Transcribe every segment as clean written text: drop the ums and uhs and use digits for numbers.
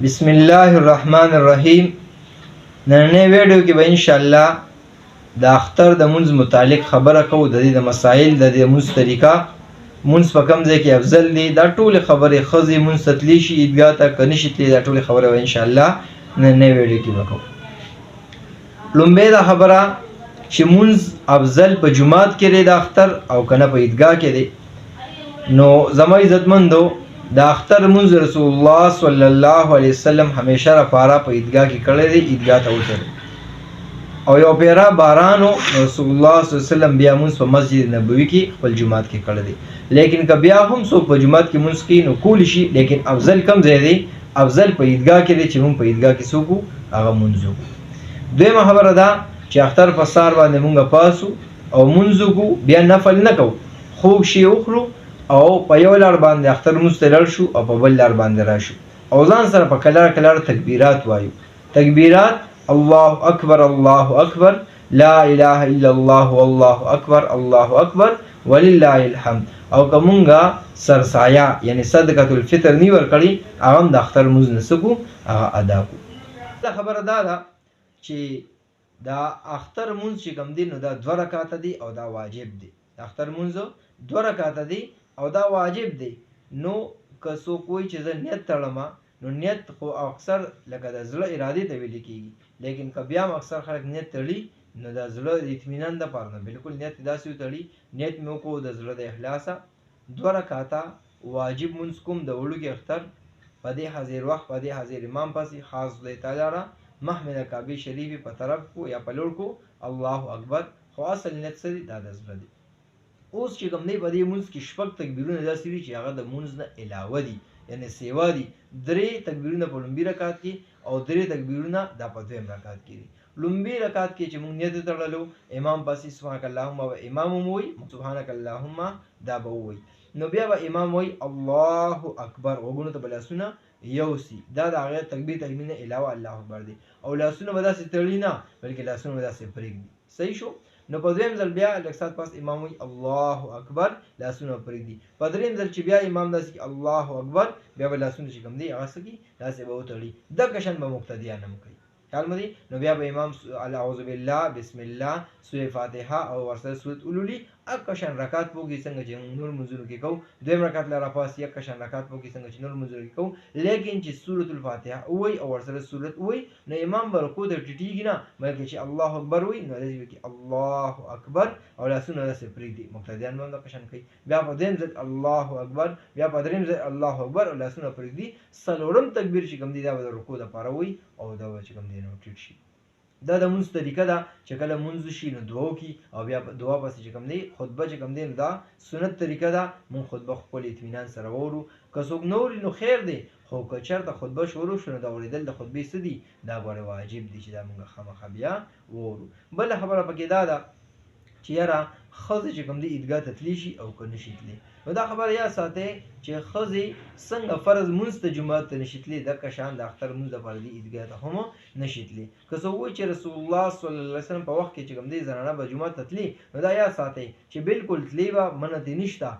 بسم الله الرحمن الرحیم. نننې ویډیو کې به ان شاء الله د اختر د منځ متعلق خبره کوو، د دې د مسائل د منځ طریقه، منځ په کوم ځای کې افضل دی، دا ټول خبرې ښځې منځ ته تلی شي عیدګاه ته که نشي تلی، دا ټول خبره به ان شاء الله نننې ویډیو کې وکړو. لومبۍ دا خبره چې منځ افضل په جمعات کې دی د اختر او کنه په عیدګاه کې دی. نو زما عزتمندو، د اختر منځ رسول الله صلی الله علیه وسلم همیشه لپاره په عیدګاه کې کړی دی، عیدګاه ته وتلی او یو پیرا بارانو رسول الله صلی الله علیه وسلم بیا منځ په مسجد نبوي کې خپل جمعات کې کړی دی. لیکن که بیا هم څوک په جمعات کې منځ کوي نو کولی شي، لیکن افضل کم ځای دی؟ افضل په عیدګاه کې دی چې موږ په عیدګاه کې څوک هغه منځ وکړو. دویمه خبره ده چې اختر په سهار باندې موږ پاسو او منځ وکړو، بیا نفل نه کوو، خوږ شی وخورو او په یو لار باندې اختر منځ ته لاړ شو او په بل لار باندې راشو او ځان سره په کلار کلار تکبیرات وایو. تکبیرات: الله اکبر، الله اکبر، لا اله الا الله، والله اکبر، الله اکبر، ولله الحمد. او که مونږه سرسایه یعنی صدقه الفطر نی ورکړي، هغه د اختر منځ نسکو هغه ادا کو. دا خبره ده چې دا اختر منځ چې کوم دی نو دا 2 رکعاته دی او دا واجب دی. اختر منځ 2 رکعاته دی او دا واجب دی. نو که څوک وایي چې زه نیت تړم، نو نیت خو اکثر لکه د زړه ارادې ته ویل کېږي، لیکن که بیا هم اکثر خلک نیت تړي نو د زړه د اطمینان دپاره نه، بلکل نیت داسې وتړي، نیت مې وکړو د زړه د اخلاصه 2 رکعاته واجب منځ کوم د وړوکي اختر په دې حاضر وخت، په دې حاضر امام پسې خاص خدای تعالی را مخ مې د کعبې شریفې په طرف کو یا په لور کو، الله اکبر. خو اصل نیت څه دی؟ دا د زړه دی. اوس چې کوم دی په دې منځ کې شپږ تکبیرونه داسې دي چې هغه د منځ نه علاوه دي، یعنی سیوا دي. 3 تکبیرونه په لومبي رکعت کې او 3 تکبیرونه دا په دویم رکعت کې دي. لومبي رکعت کې چې موږ نیت تړلو، امام پسې سبحانك اللهم و امام ووایي، سبحانك اللهم دا به ووایي، نو بیا به امام وایي الله اکبر، غوږونو ته به لاسونه یوسي، دا د هغې تکبیر نه علاوه الله اکبر دی. او لاسونه به داسې تړي نه، بلکې لاسونه به داسې پرېږدي. صحیح شو؟ نو په دویم ځل بیا لږ ساعت پس امام وایي الله اکبر، لاسونه پرېږدي. په دریم ځل چې بیا امام داسې کوي الله اکبر، بیا به لاسونه چې کوم دی هغه څه کوي، داسې به وتړي. دغه شان به مقتدیان هم کوي. خیال مو دی؟ نو بیا به امام اعوذ بالله، بسم الله، سورې فاتحه او ورسره سورت اولولي اکه شان رکعت پوکي څنګه چې نور منځونو کې کوو، دویم رکعت له راپاسې اکه شان رکعت پوکي څنګه چې نور منځونو کې کوو. لیکن چې سورت الفاتحه ووایي او ورسره سورت ووایي، نو امام به رکوع ته ټیټېږي نه، بلکې چې الله اکبر وایي نو داسې به کوي الله اکبر او لاسونه داسې پرېږدي. مقتدیان به هم دغه شان کوي. بیا په دویم ځل الله اکبر، بیا په دریم ځل الله اکبر او لاسونه پرېږدي. څلورم تکبیر چې کوم دی دا به د رکوع دپاره وایي او دا به چې کوم دی نو ټیټ شي. دا د منځ طریقه ده چې کله منځ شي نو دعا وکړي او بیا دعا پسې چې کوم دی خطبه چې کوم دی نو دا سنت طریقه ده. مونږ خطبه خپل اطمینان سره واورو، که څوک نه اوري نو خیر دی، خو که چېرته خطبه شروع شو نو دا اورېدل د خطبې څه دي؟ دا ګوره واجب دي چې دا مونږ خامخا بیا واورو. بله خبره پکې دا ده چې یاره ښځې چې کوم دی عیدګاه ته تللی شي او که نشي تللی، نو دا خبره یاد ساتئ چې ښځې څنګه فرض منځ ته جومات ته نشي تللی، دغه شان د اختر منځ دپاره دې عیدګاه ته هم نشي تللی. که څوک وایي چې رسول الله صلی الله علیه وسلم په وخت کې چې کوم دی زنانه به جومات ته تللی، نو دا یاد ساتئ چې بلکل تللی به منع دې نشته،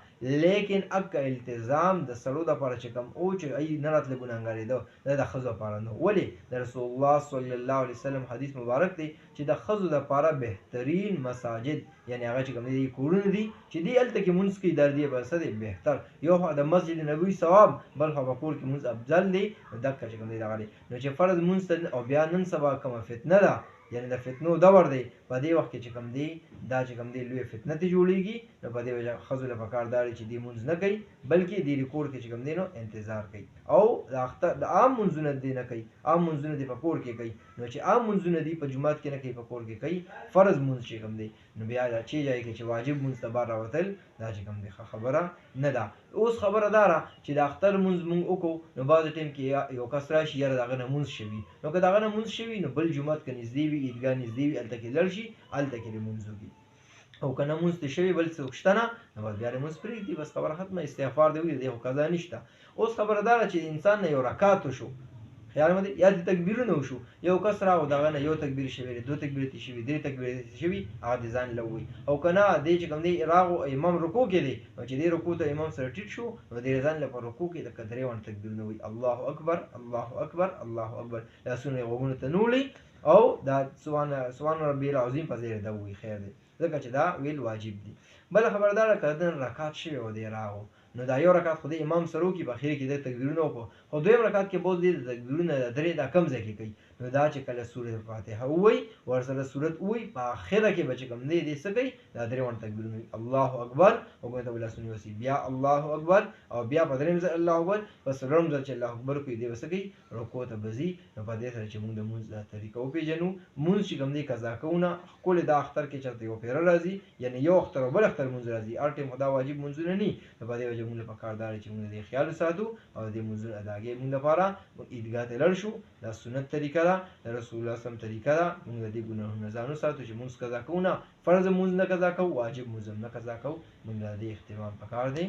لیکن اکه التزام د سړو دپاره چې کوم او چې ای نه راتله ګناهګارېده، دا د ښځو دپاره نه. ولې؟ د رسول الله صلی الله علیه وسلم حدیث مبارک دی چې د ښځو دپاره بهترین مساجد یعنی هغه چې کوم دی کورونه دي چې دی هلته کې مونځ کوي، در دې به څه دی بهتر، یو خوا د مسجد نبوي ثواب، بل خوا په کور کې مونځ افضل دی. نو دغه چې کوم دی دغه دی. نو چې فرض مونځ ته او بیا نن سبا کومه فتنه ده، یعنی د فتنو دور دی، په دې وخت کې چې کوم دی دا چې کوم دی لویه فتنه ته جوړېږي، نو په دې وجه ښځو له پکار دا دی چې دې مونځ نه کوي، بلکې دې کور کې چې کوم دی نو انتظار کوي او د عام مونځونه دې نه کوي، عام مونځونه دې په کور کې کوي. نو چې عام مونځونه دې په جومات کې نه کوي، په کور کې کوي، فرض مونځ چې کوم دی، نو بیا دا چې ځای کې چې واجب مونځ ته بار راوتل، دا چې کوم دی ښه خبره نه ده. اوس خبره دا ده چې د اختر مونځ مونږ وکړو، نو بعض ټایم کې یو کس راشي یاره د هغه نه مونځ شوي، نو که د هغه نه مونځ شوي نو بل جومات که نږدې وي، عیدګاه نږدې وي، هلته کې لاړ شي، هلته کې دې مونځ وکړي. او که نه مونځ ته شوي بل څوک شته نه، نو بس بیا دې مونځ پرېږدي، بس خبره ختمه، استغفار دې وکړي، دې خو قضا نشته. اوس خبره دا ده چې انسان نه یو رکعت وشو خیال مده یا د تکبیرونه وشو یو کس راو دغه نه یو تکبیر شوی دو تکبیر شوی درې تکبیر شوی هغه د ځان لوي او کنه د چې کوم دی راغو امام رکوع کې دی او چې دی رکوع ته امام سره ټیټ شو نو د ځان لپاره رکوع کې د کدرې ون تکبیرونه وي الله اکبر الله اکبر الله اکبر لاسونه غوونه ته نولي او دا سبحان ربي العظیم په ځای دا وي خیر دی ځکه چې دا ویل واجب دي بل خبردار کړه رکعات شوی و دی راغو نو دا یو رکعت خو د امام سره کی په اخر کې د تکبیرونه وکړو خو دویم رکعت کې بوز دي د تکبیرونه درې دا کم ځای کې کوي نو دا چې کله سورۃ فاتحه وای ورسره سورۃ وای په اخره کې بچ کم دی دې څه کوي دا درې ون تکبیرونه الله اکبر او کوته بل سنوي وسی بیا الله اکبر او بیا په دریم ځل الله اکبر پس رمز چې الله اکبر کوي دې وسګي رکوع ته بزي نو په دې سره چې موږ د مونږ د طریقو پیژنو مونږ چې کوم دی قضا کوونه کول د اختر کې چرته یو پیر راځي یعنی یو اختر او بل اختر مونږ راځي ار ټیم خدا واجب مونږ نه ني په دې وجه مونږ په کاردار چې موږ دې خیال ساتو او دې موږ اداګي موږ لپاره عیدګاه ته لړ شو دا سنت طریقه ده رسول الله صم طریقه ده موږ دې ګناهونه ځانو ساتو چې موږ قضا کوو نه فرض موږ نه قضا کوو واجب موږ نه قضا کوو موږ دې اهتمام پکار دی